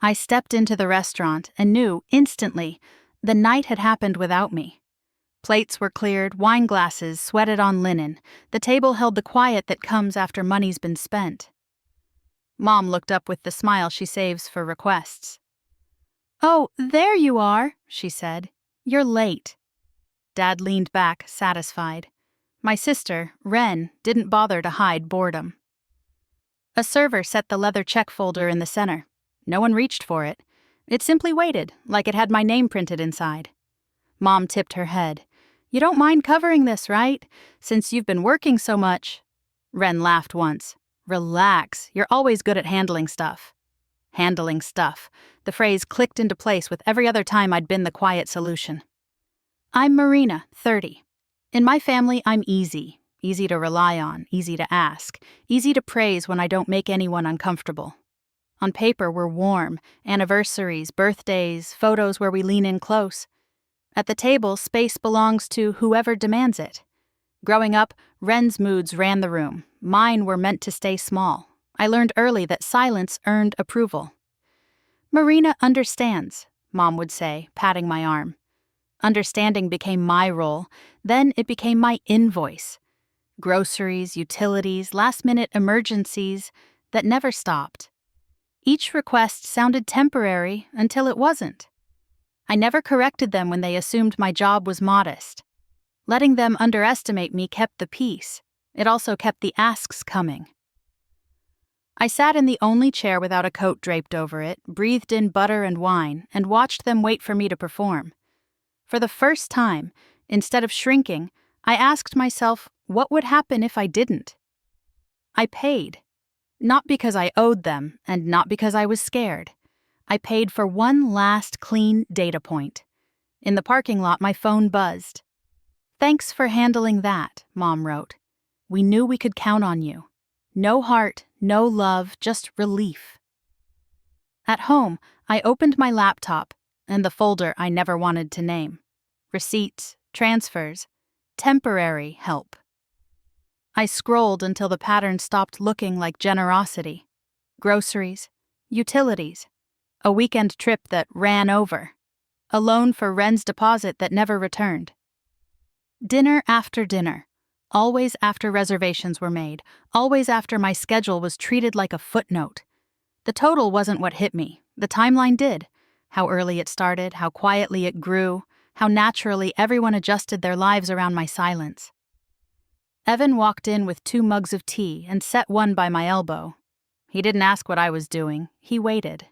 I stepped into the restaurant and knew, instantly, the night had happened without me. Plates were cleared, wine glasses sweated on linen. The table held the quiet that comes after money's been spent. Mom looked up with the smile she saves for requests. "Oh, there you are," she said. "You're late." Dad leaned back, satisfied. My sister, Wren, didn't bother to hide boredom. A server set the leather check folder in the center. No one reached for it. It simply waited, like it had my name printed inside. Mom tipped her head. "You don't mind covering this, right? Since you've been working so much." Wren laughed once. "Relax, you're always good at handling stuff." Handling stuff. The phrase clicked into place with every other time I'd been the quiet solution. I'm Marina, 30. In my family, I'm easy. Easy to rely on, easy to ask, easy to praise when I don't make anyone uncomfortable. On paper, we're warm. Anniversaries, birthdays, photos where we lean in close. At the table, space belongs to whoever demands it. Growing up, Wren's moods ran the room. Mine were meant to stay small. I learned early that silence earned approval. "Marina understands," Mom would say, patting my arm. Understanding became my role. Then it became my invoice. Groceries, utilities, last-minute emergencies that never stopped. Each request sounded temporary until it wasn't. I never corrected them when they assumed my job was modest. Letting them underestimate me kept the peace. It also kept the asks coming. I sat in the only chair without a coat draped over it, breathed in butter and wine, and watched them wait for me to perform. For the first time, instead of shrinking, I asked myself, what would happen if I didn't? I paid. Not because I owed them, and not because I was scared. I paid for one last clean data point. In the parking lot, my phone buzzed. "Thanks for handling that," Mom wrote. "We knew we could count on you. No heart, no love, just relief." At home, I opened my laptop and the folder I never wanted to name. Receipts, transfers, temporary help. I scrolled until the pattern stopped looking like generosity. Groceries, utilities, a weekend trip that ran over, a loan for Wren's deposit that never returned. Dinner after dinner, always after reservations were made, always after my schedule was treated like a footnote. The total wasn't what hit me, the timeline did. How early it started, how quietly it grew, how naturally everyone adjusted their lives around my silence. Evan walked in with 2 mugs of tea and set one by my elbow. He didn't ask what I was doing, he waited.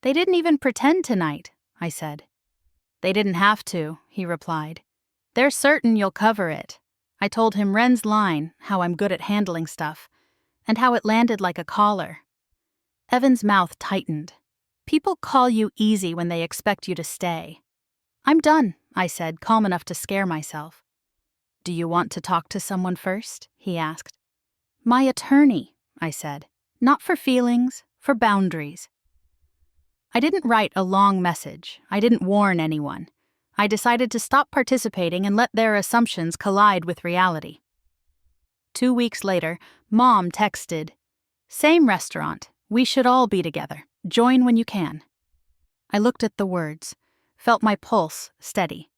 "They didn't even pretend tonight," I said. "They didn't have to," he replied. "They're certain you'll cover it." I told him Wren's line, how I'm good at handling stuff, and how it landed like a collar. Evan's mouth tightened. "People call you easy when they expect you to stay." "I'm done," I said, calm enough to scare myself. "Do you want to talk to someone first?" he asked. "My attorney," I said. "Not for feelings, for boundaries." I didn't write a long message. I didn't warn anyone. I decided to stop participating and let their assumptions collide with reality. 2 weeks later, Mom texted, "Same restaurant. We should all be together. Join when you can." I looked at the words, felt my pulse steady,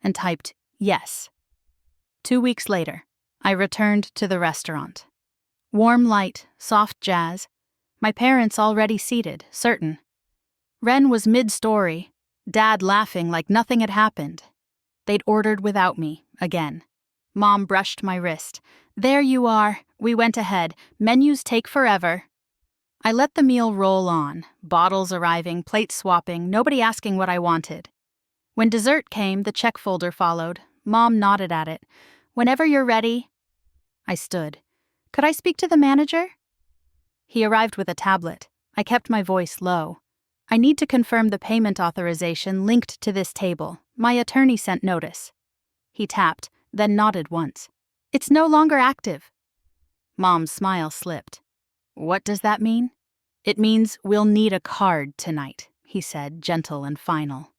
and typed, "Yes." 2 weeks later, I returned to the restaurant. Warm light, soft jazz. My parents already seated, certain. Wren was mid-story, Dad laughing like nothing had happened. They'd ordered without me, again. Mom brushed my wrist. "There you are." We went ahead. "Menus take forever." I let the meal roll on, bottles arriving, plates swapping, nobody asking what I wanted. When dessert came, the check folder followed. Mom nodded at it. "Whenever you're ready." I stood. "Could I speak to the manager?" He arrived with a tablet. I kept my voice low. "I need to confirm the payment authorization linked to this table. My attorney sent notice." He tapped, then nodded once. "It's no longer active." Mom's smile slipped. "What does that mean?" "It means we'll need a card tonight," he said, gentle and final.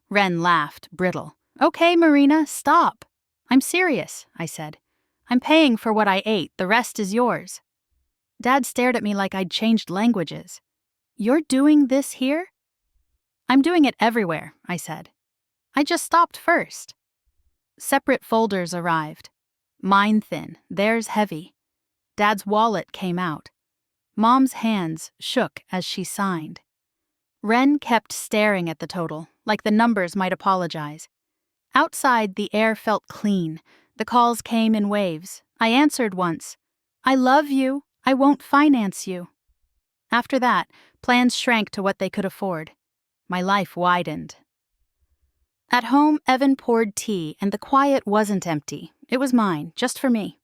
Wren laughed, brittle. "Okay, Marina, stop." "I'm serious," I said. "I'm paying for what I ate, the rest is yours." Dad stared at me like I'd changed languages. You're doing this here? I'm doing it everywhere, I said. I just stopped first. Separate folders arrived. Mine thin, theirs heavy. Dad's wallet came out. Mom's hands shook as she signed. Wren kept staring at the total, like the numbers might apologize. Outside, the air felt clean. The calls came in waves. I answered once. I love you. I won't finance you. After that, plans shrank to what they could afford. My life widened. At home, Evan poured tea, and the quiet wasn't empty. It was mine, just for me.